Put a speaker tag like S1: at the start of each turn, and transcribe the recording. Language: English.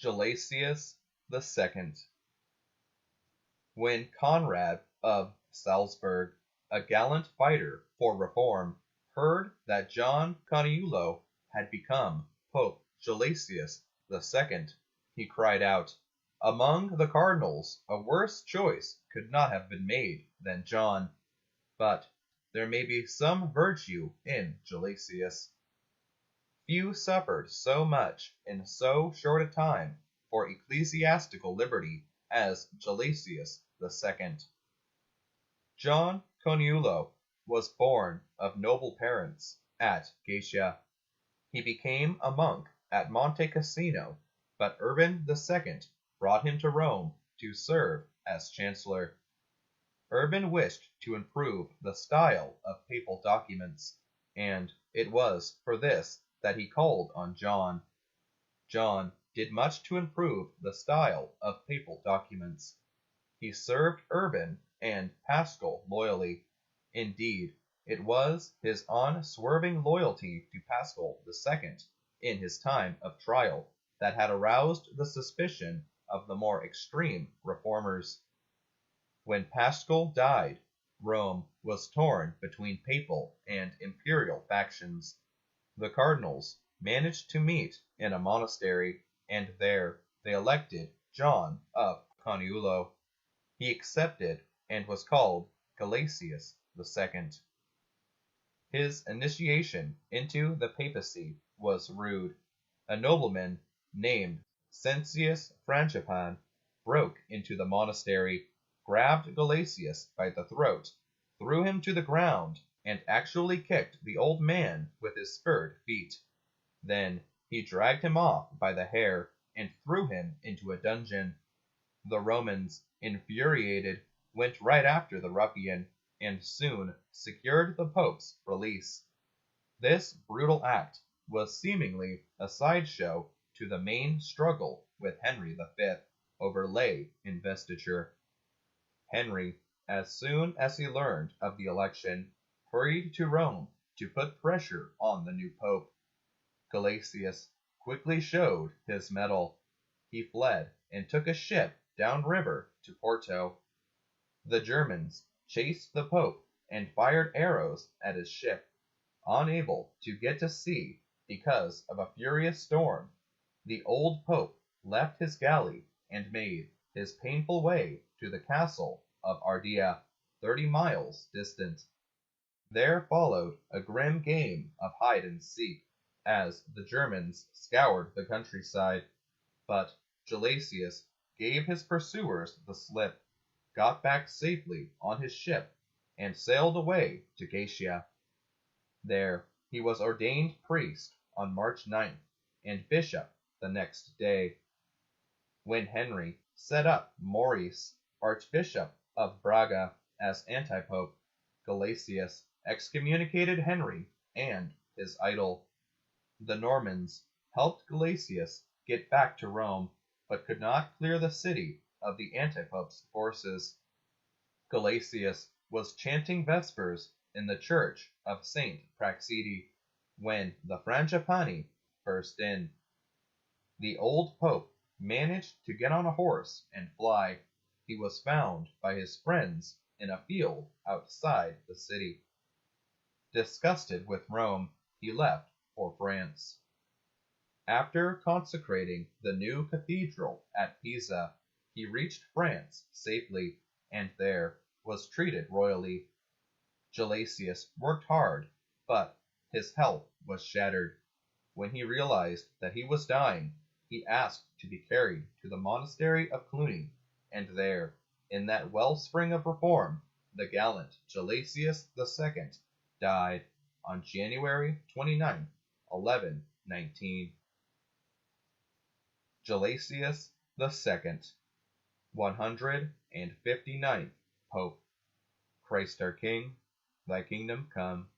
S1: Gelasius II. When Conrad of Salzburg, a gallant fighter for reform, heard that John Caniulo had become Pope Gelasius II, he cried out, "Among the cardinals a worse choice could not have been made than John. But there may be some virtue in Gelasius." Few suffered so much in so short a time for ecclesiastical liberty as Gelasius II. John Coniulo was born of noble parents at Gaetia. He became a monk at Monte Cassino, but Urban II brought him to Rome to serve as chancellor. Urban wished to improve the style of papal documents, and it was for this that he called on John. John did much to improve the style of papal documents. He served Urban and Paschal loyally. Indeed, it was his unswerving loyalty to Paschal II in his time of trial that had aroused the suspicion of the more extreme reformers. When Paschal died, Rome was torn between papal and imperial factions. The cardinals managed to meet in a monastery, and there they elected John of Coniulo. He accepted and was called Gelasius II. His initiation into the papacy was rude. A nobleman named Cencius Frangipan broke into the monastery, grabbed Gelasius by the throat, threw him to the ground, and actually kicked the old man with his spurred feet. Then he dragged him off by the hair and threw him into a dungeon. The Romans, infuriated, went right after the ruffian, and soon secured the Pope's release. This brutal act was seemingly a sideshow to the main struggle with Henry V over lay investiture. Henry, as soon as he learned of the election, hurried to Rome to put pressure on the new pope. Gelasius quickly showed his mettle. He fled and took a ship down river to Porto. The Germans chased the pope and fired arrows at his ship. Unable to get to sea because of a furious storm, the old pope left his galley and made his painful way to the castle of Ardea, 30 miles distant. There followed a grim game of hide and seek, as the Germans scoured the countryside. But Gelasius gave his pursuers the slip, got back safely on his ship, and sailed away to Gaetia. There he was ordained priest on March 9th, and bishop the next day. When Henry set up Maurice, Archbishop of Braga, as antipope, Gelasius excommunicated Henry and his idol. The Normans helped Gelasius get back to Rome, but could not clear the city of the antipope's forces. Gelasius was chanting vespers in the church of Saint Praxede when the Frangipani burst in. The old pope managed to get on a horse and fly. He was found by his friends in a field outside the city. Disgusted with Rome, he left for France. After consecrating the new cathedral at Pisa, he reached France safely, and there was treated royally. Gelasius worked hard, but his health was shattered. When he realized that he was dying, he asked to be carried to the monastery of Cluny, and there, in that wellspring of reform, the gallant Gelasius II died on January 29, 1119. Gelasius II, 159th Pope. Christ our King, thy kingdom come.